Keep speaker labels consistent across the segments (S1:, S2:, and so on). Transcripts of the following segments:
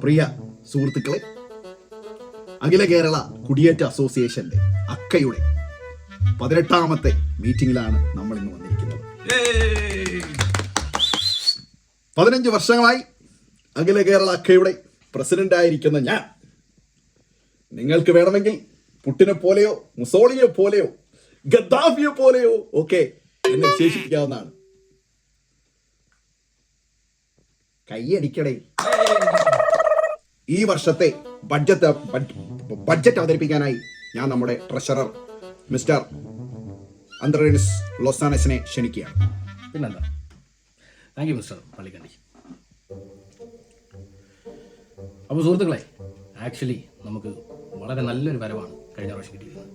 S1: പ്രിയ സുഹൃത്തുക്കളെ, അഖില കേരള കുടിയേറ്റ അസോസിയേഷന്റെ അക്കയുടെ 18ാമത്തെ മീറ്റിംഗിലാണ് നമ്മൾ ഇന്ന് വന്നിരിക്കുന്നത്. 15 വർഷങ്ങളായി അഖില കേരള അക്കയുടെ പ്രസിഡന്റ് ആയിരിക്കുന്ന ഞാൻ നിങ്ങൾക്ക് വേണമെങ്കിൽ പുട്ടിനെ പോലെയോ മുസോളിയെ പോലെയോ ഗദ്ദാഫിയെ പോലെയോ ഒക്കെ എന്നെ വിശേഷിപ്പിക്കാവുന്നതാണ്. കൈയടിക്കടേ. ഈ വർഷത്തെ ബഡ്ജറ്റ് അവതരിപ്പിക്കാനായി ഞാൻ നമ്മുടെ ട്രഷറർ മിസ്റ്റർ അന്ത്രേനിസ് ലോസാനസിനെ ക്ഷണിക്കുകയാണ്.
S2: പിന്നെന്താ, താങ്ക് യു മിസ്റ്റർ പള്ളിക്കണ്ടി. അപ്പോൾ സുഹൃത്തുക്കളെ, ആക്ച്വലി നമുക്ക് വളരെ നല്ലൊരു വരവാണ് കഴിഞ്ഞ പ്രാവശ്യം കിട്ടിയിരിക്കുന്നത്.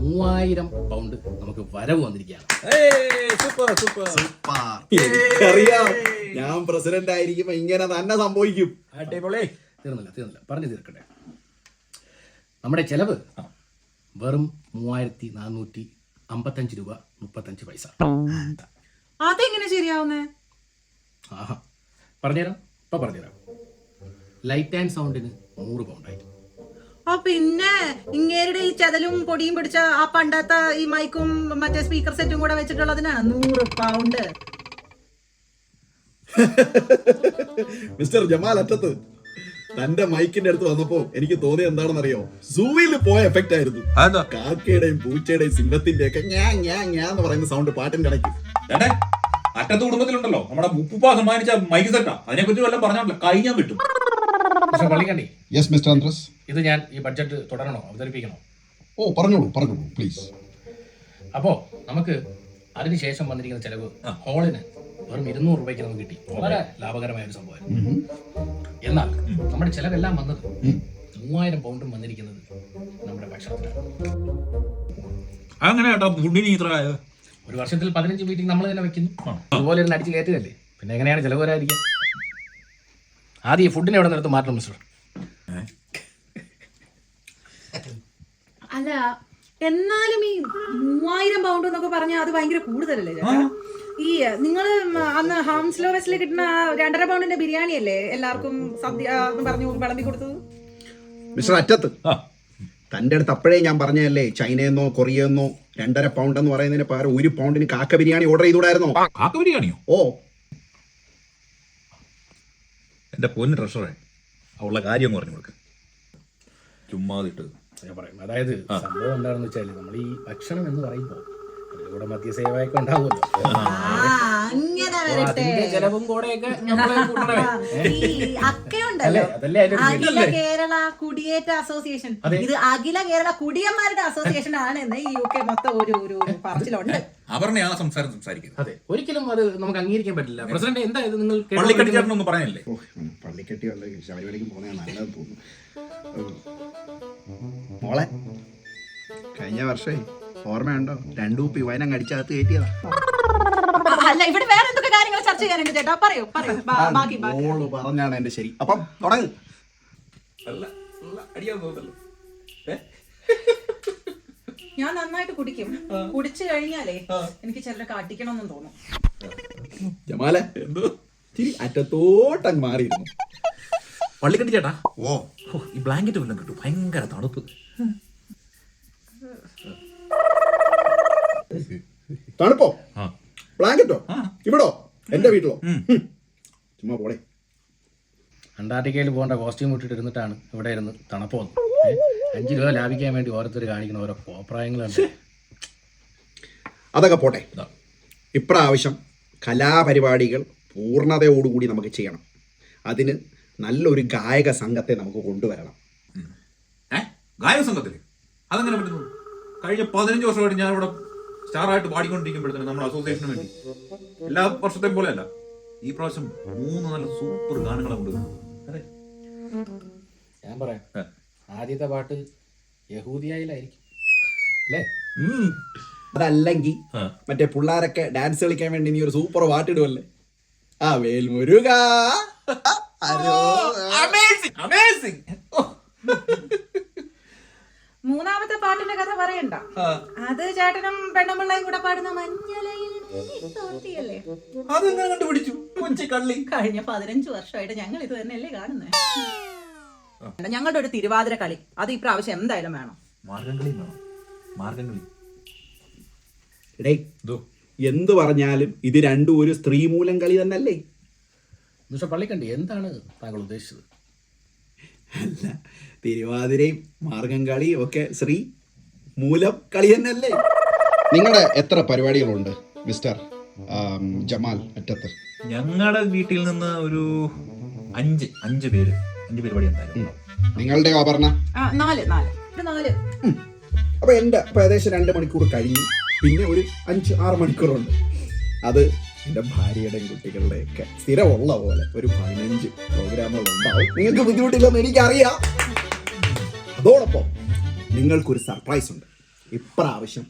S2: 3000 പൗണ്ട് നമുക്ക് വരവ് വന്നിരിക്കുകയാണ്.
S1: അറിയാം, ഞാൻ പ്രസിഡന്റ് ആയിരിക്കുമ്പോ ഇങ്ങനെ തന്നെ സംഭവിക്കും.
S2: തീർന്നില്ല, പറഞ്ഞു തീർക്കട്ടെ. നമ്മുടെ ചെലവ് വെറും 3455 രൂപ 35 പൈസ.
S3: അതെങ്ങനെ ശരിയാവുന്നേ?
S2: പറഞ്ഞുതരാം. ലൈറ്റ് ആൻഡ് സൗണ്ടിന് 100 പൗണ്ടായി.
S3: പിന്നെ ഇങ്ങേരുടെ ഈ ചതലും പൊടിയും പിടിച്ച ആ പണ്ടത്തെ ഈ മൈക്കും മറ്റേ സ്പീക്കർ സെറ്റും കൂടെ വെച്ചിട്ടുള്ളതിനാണ് 100 പൗണ്ട്.
S1: മിസ്റ്റർ ജമാൽ അറ്റത്ത് തന്റെ മൈക്കിന്റെ അടുത്ത് വന്നപ്പോ എനിക്ക് തോന്നിയത് എന്താണെന്നറിയോ? സൂവിൽ പോയ എഫക്റ്റ് ആയിരുന്നു. കാക്കയുടെയും പൂച്ചയുടെയും സിംഹത്തിന്റെ ഒക്കെ എന്ന് പറയുന്ന സൗണ്ട് പാട്ടിന്റെ ഇടയ്ക്ക്.
S4: അറ്റത്ത് കുടുംബത്തിലുണ്ടല്ലോ നമ്മുടെ ഉപ്പുപ്പ സമ്മാനിച്ച മൈക്ക് സെറ്റാ. അതിനെ പറ്റി വല്ലതും പറഞ്ഞാൽ കൈ ഞാൻ വിട്ടു.
S2: Pallikandi,
S1: yes mister Andrews.
S2: ഇത് ഞാൻ ഈ ബഡ്ജറ്റ് തുടരണോ, അവതരിപ്പിക്കണോ?
S1: ഓ, പറഞ്ഞോളൂ പ്ലീസ്.
S2: അപ്പോ നമുക്ക് അതിനുശേഷം വന്നിരിക്കുന്ന ചെലവ് ഹോളിന് വെറും 200 രൂപയ്ക്ക് നമുക്ക് കിട്ടി. വളരെ ലാഭകരമായ ഒരു സംഭവമായിരുന്നു. എന്നാൽ നമ്മുടെ ചെലവെല്ലാം വന്നത് 3000 പൗണ്ടും വന്നിരിക്കുന്നത് നമ്മുടെ ഭക്ഷണത്തിലാണ്.
S4: അങ്ങനെ കേട്ടോ, ഫുഡിന് ഇത്ര
S2: ഒരു വർഷത്തിൽ 15 മീറ്റിംഗ് നമ്മൾ തന്നെ വെക്കുന്നു. അതുപോലെ ഒരു അടിച്ച് കയറ്റുകയല്ലേ, പിന്നെ എങ്ങനെയാണ് ചെലവ് വരാതിരിക്കുക? ആദ്യം ഈ ഫുഡിനെ എവിടെ നിന്നെടുത്ത് മാറ്റണം മിസ്റ്റർ.
S3: അല്ല, എന്നാലും ഈ 3000 പൗണ്ട് എന്നൊക്കെ പറഞ്ഞാൽ അത് ഭയങ്കര കൂടുതലല്ലേ ചേട്ടാ? ഈ നിങ്ങള് അന്ന് ഹംസ്ലോ വെസ്റ്റിൽ കിട്ടുന്ന 2.5 പൗണ്ടിന്റെ ബിരിയാണി അല്ലേ എല്ലാവർക്കും സദ്യ എന്ന് പറഞ്ഞു വിളമ്പി കൊടുത്തത്?
S1: മിസ്റ്റർ അറ്റത്ത്, തന്റെ അടുത്ത് അപ്പോഴേ ഞാൻ പറഞ്ഞതല്ലേ, ചൈനയെന്നോ കൊറിയെന്നോ 2.5 പൗണ്ട് എന്ന് പറയുന്നതിന് പകരം 1 പൗണ്ടിന് കാക്ക ബിരിയാണി ഓർഡർ ചെയ്തുകൂടായിരുന്നോ?
S4: കാക്ക ബിരിയാണിയോ?
S1: ഓ,
S4: എന്റെ പൊന്ന് ട്രഷറേ, അവളുടെ കാര്യം പറഞ്ഞു കൊടുക്ക. ചുമ്മാതിട്ട്
S2: ഞാൻ പറയും. അതായത് സംഭവം എന്താണെന്ന് വെച്ചാൽ, നമ്മൾ ഈ ഭക്ഷണം എന്ന് പറയുമ്പോൾ അതിലൂടെ മദ്യസേവയൊക്കെ ഉണ്ടാവുമല്ലോ. ചെലവും കൂടെയൊക്കെ
S3: അഖില കേരള കുടിയേറ്റ അസോസിയേഷൻ, ഇത് അഖില കേരള കുടിയന്മാരുടെ അസോസിയേഷൻ ആണ് എന്ന് ഈ UK മൊത്തം ഒരു പറച്ചിലുണ്ട്.
S4: അവരുടെ ആ സംസാരിക്കുന്നത്.
S2: അതെ, ഒരിക്കലും അത് നമുക്ക് അംഗീകരിക്കാൻ പറ്റില്ല. പ്രസിഡന്റ്, എന്തായത് നിങ്ങൾ
S4: പള്ളിക്കട്ടി ചേട്ടനൊന്നും പറഞ്ഞല്ലേ?
S1: പള്ളിക്കെട്ടി ശബരിമലയ്ക്ക് പോകുന്ന നല്ലത് തോന്നുന്നു. മോളെ, കഴിഞ്ഞ വർഷേ ഓർമ്മയുണ്ടോ? 2 ഉപ്പി വയനം കടിച്ചകത്ത് കയറ്റിയതാ.
S3: അല്ല, ഇവിടെ വേറെ എന്തൊക്കെ കാര്യങ്ങൾ ചർച്ച ചെയ്യാനുണ്ട് ചേട്ടാ? പറയൂ.
S1: മോള് പറഞ്ഞാണ് എന്റെ ശരി. അപ്പം തുടങ്ങ്.
S3: ഞാൻ നന്നായിട്ട് കുടിക്കും. കുടിച്ചു കഴിഞ്ഞാലേ എനിക്ക് ചിലരൊക്കെ അടിക്കണമെന്നും തോന്നും.
S1: ജമാലെ എന്തോ അറ്റത്തോട്ടം മാറിയിരുന്നു.
S4: പള്ളിക്കട്ടി ചേട്ടാ, ഈ ബ്ലാങ്കറ്റ് വല്ലതും കിട്ടും, ഭയങ്കര തണുപ്പ്.
S1: തണുപ്പോ? ബ്ലാങ്കറ്റോ? ഇവിടോ? എന്റെ വീട്ടിലോ? ചുമ്മാ പോടെ.
S2: അന്റാർട്ടിക്കയിൽ പോകേണ്ട കോസ്റ്റ്യൂം ഇട്ടിട്ട് ഇരുന്നിട്ടാണ് ഇവിടെ ഇരുന്ന് തണുപ്പ് വന്നു. 5 രൂപ ലാഭിക്കാൻ വേണ്ടി ഓരോരുത്തർ കാണിക്കുന്ന ഓരോ കോപ്രായങ്ങളുണ്ട്.
S1: അതൊക്കെ പോട്ടെ. ഇപ്രാവശ്യം കലാപരിപാടികൾ പൂർണ്ണതയോടുകൂടി നമുക്ക് ചെയ്യണം. അതിന് നല്ലൊരു ഗായക സംഘത്തെ നമുക്ക് കൊണ്ടുവരണം.
S4: ഗായക സംഘത്തില് അതെങ്ങനെ പറ്റുന്നു? കഴിഞ്ഞ 15 വർഷമായിട്ട് ഞാൻ ഇവിടെ സ്റ്റാറായിട്ട് പാടിക്കൊണ്ടിരിക്കുമ്പോഴത്തേന് നമ്മുടെ അസോസിയേഷന് വേണ്ടി എല്ലാ വർഷത്തെയും പോലെ അല്ല, ഈ പ്രാവശ്യം 3 നല്ല സൂപ്പർ ഗാനങ്ങളെ കൊണ്ടുവരുന്നത്.
S2: ഞാൻ പറയാം, ആദ്യത്തെ പാട്ട് യഹൂദിയായിലായിരിക്കും അല്ലേ?
S1: അതല്ലെങ്കിൽ മറ്റേ പിള്ളേരൊക്കെ ഡാൻസ് കളിക്കാൻ വേണ്ടി നീ ഒരു സൂപ്പർ പാട്ടിടുവല്ലേ? ആ വേൽമുരുക.
S3: മൂന്നാമത്തെ പാട്ടിന്റെ കഥ പറയണ്ട. അത് ചേട്ടനും പെണ്ണുമ്പിള്ളയും കൂടെ പാടുന്ന മഞ്ഞലയിൽ.
S4: അതെങ്ങനെ കണ്ടുപിടിച്ചു? കൊഞ്ചി കള്ളി.
S3: കഴിഞ്ഞ 15 വർഷമായിട്ട് ഞങ്ങൾ ഇത് തന്നെയല്ലേ കാണുന്നേ. ഞങ്ങളുടെ ഒരു തിരുവാതിര കളി അത് ഈ പ്രാവശ്യം എന്തായാലും വേണം.
S4: മാർഗംകളി വേണം. മാർഗംകളി
S1: എന്ത് പറഞ്ഞാലും ഇത് രണ്ടും ഒരു സ്ത്രീ മൂലം കളി തന്നെയല്ലേ?
S2: മിസ്റ്റർ പള്ളിക്കണ്ടി, എന്താണ് താങ്കൾ ഉദ്ദേശിച്ചത്?
S1: അല്ല, തിരുവാതിരയും മാർഗം കളിയും ഒക്കെ സ്ത്രീ മൂലം കളി തന്നെയല്ലേ?
S5: നിങ്ങളുടെ എത്ര പരിപാടികളുണ്ട് മിസ്റ്റർ ജമാൽ അറ്റത്ത്?
S4: ഞങ്ങളുടെ വീട്ടിൽ നിന്ന് ഒരു അഞ്ച് പരിപാടി എന്തായാലും.
S5: നിങ്ങളുടെ ആഭരണ
S3: 4
S1: അപ്പൊ എന്റെ ഇപ്പൊ ഏകദേശം 2 മണിക്കൂർ കഴിഞ്ഞു. പിന്നെ ഒരു 5-6 മണിക്കൂറുണ്ട്. അത് എന്റെ ഭാര്യയുടെയും കുട്ടികളുടെ ഒക്കെ സ്ഥിരമുള്ള പോലെ ഒരു 15 പ്രോഗ്രാമുകൾ ഉണ്ടാവും. നിങ്ങൾക്ക് ബുദ്ധിമുട്ടില്ലെന്ന് എനിക്കറിയാം. അതോടൊപ്പം നിങ്ങൾക്കൊരു സർപ്രൈസ് ഉണ്ട്. ഇപ്രാവശ്യം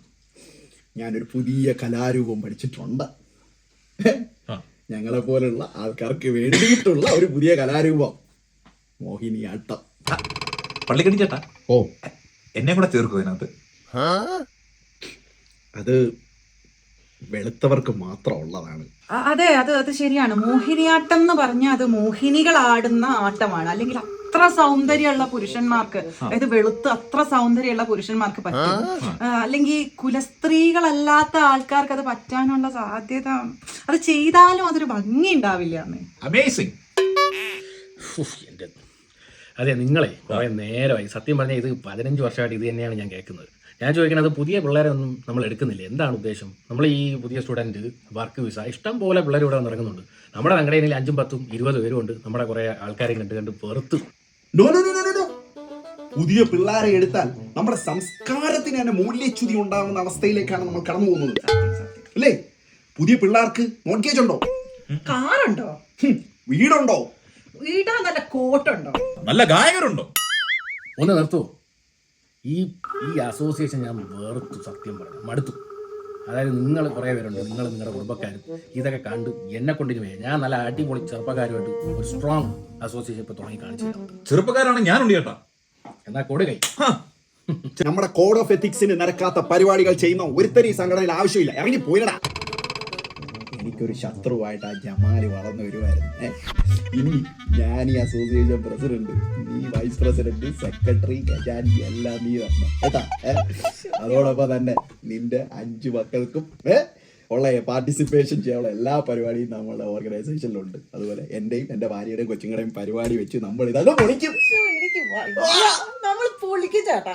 S1: ഞാനൊരു പുതിയ കലാരൂപം പഠിച്ചിട്ടുണ്ട്. ഞങ്ങളെ പോലുള്ള ആൾക്കാർക്ക് വേണ്ടിയിട്ടുള്ള ഒരു പുതിയ കലാരൂപം, മോഹിനിയാട്ടം.
S4: പള്ളിക്കണ്ടി ചേട്ടാ,
S5: ഓ,
S4: എന്നെ കൂടെ ചേർക്കും അതിനകത്ത്.
S1: അത് വെളുത്തവർക്ക് മാത്രം ഉള്ളതാണ്.
S3: അതെ, അത് ശരിയാണ്. മോഹിനിയാട്ടം എന്ന് പറഞ്ഞാൽ അത് മോഹിനികൾ ആടുന്ന ആട്ടമാണ്. അല്ലെങ്കിൽ അത്ര സൗന്ദര്യമുള്ള പുരുഷന്മാർക്ക്, അതായത് വെളുത്ത് അത്ര സൗന്ദര്യമുള്ള പുരുഷന്മാർക്ക് പറ്റും. അല്ലെങ്കിൽ കുലസ്ത്രീകളല്ലാത്ത ആൾക്കാർക്ക് അത് പറ്റാനുള്ള സാധ്യത, അത് ചെയ്താലും അതൊരു ഭംഗി ഉണ്ടാവില്ല.
S4: അമേസിങ്.
S2: അതെ, നിങ്ങളെ കുറേ നേരമായി സത്യം പറഞ്ഞാൽ ഇത് 15 വർഷമായിട്ട് ഇത് തന്നെയാണ് ഞാൻ കേൾക്കുന്നത്. ഞാൻ ചോദിക്കുന്നത്, പുതിയ പിള്ളേരെ ഒന്നും നമ്മൾ എടുക്കുന്നില്ല, എന്താണ് ഉദ്ദേശം? നമ്മൾ ഈ പുതിയ സ്റ്റുഡൻറ്റ്, വർക്ക് വിസ, ഇഷ്ടം പോലെ പിള്ളേർ ഇവിടെ ഇറങ്ങുന്നുണ്ട്. നമ്മുടെ സംഘടനയിൽ 5, 10, 20 പേരും ഉണ്ട്. നമ്മുടെ കുറേ ആൾക്കാരെ കണ്ട് വെറുത്ത്.
S1: നോ, പുതിയ പിള്ളേരെ എടുത്താൽ നമ്മുടെ സംസ്കാരത്തിന് തന്നെ മൂല്യച്യുതി ഉണ്ടാകുന്ന അവസ്ഥയിലേക്കാണ് നമ്മൾ കടന്നു പോകുന്നത്, അല്ലേ? പുതിയ പിള്ളേർക്ക് മോർഗേജ് ഉണ്ടോ?
S3: കാറുണ്ടോ?
S1: വീടുണ്ടോ?
S3: വീടാ നല്ല കോട്ടുണ്ടോ?
S4: നല്ല ഗായകരുണ്ടോ?
S2: ഒന്ന് നിർത്തുമോ? ഈ അസോസിയേഷൻ ഞാൻ വേർത്തു, സത്യം പറഞ്ഞു മടുത്തു. അതായത് നിങ്ങൾ കുറേ പേരുണ്ട്, നിങ്ങളുടെ കുടുംബക്കാരും ഇതൊക്കെ കണ്ട് എന്നെ കൊണ്ടിരുമേ. ഞാൻ നല്ല അടിപൊളി ചെറുപ്പക്കാരുമായിട്ട് ഒരു സ്ട്രോങ് അസോസിയേഷൻ ഇപ്പൊ തുടങ്ങി കാണിച്ചു.
S4: ചെറുപ്പക്കാരാണ് ഞാനുണ്ട് ചേട്ടാ.
S2: എന്നാ കൊടുകൈ.
S1: നമ്മുടെ കോഡ് ഓഫ് എത്തിക്സിന് നിരക്കാത്ത പരിപാടികൾ ചെയ്യുന്ന ഒരുത്തരി സംഘടനയിൽ ആവശ്യമില്ല. ഇറങ്ങി പോയിടാ. എനിക്കൊരു ശത്രുവായിട്ട് ആ ജമാല് വളർന്നു വരുമായിരുന്നു. ഇനി ഞാൻ ഈ അസോസിയേഷൻ പ്രസിഡന്റ്, നീ വൈസ് പ്രസിഡന്റ്, സെക്രട്ടറി, ഖജാൻജി എല്ലാം നീ തന്നെ കേട്ടാ. അതോടൊപ്പം തന്നെ നിന്റെ 5 മക്കൾക്കും ഉള്ള പാർട്ടിസിപ്പേഷൻ ചെയ്യാനുള്ള എല്ലാ പരിപാടിയും നമ്മളുടെ ഓർഗനൈസേഷനിലുണ്ട്. അതുപോലെ എന്റെയും എന്റെ ഭാര്യയുടെയും കൊച്ചുങ്ങളുടെയും പരിപാടി വെച്ച് നമ്മൾ ഇതൊക്കെ പൊളിക്കും.
S3: നമ്മൾ പൊളിക്കും ചേട്ടാ.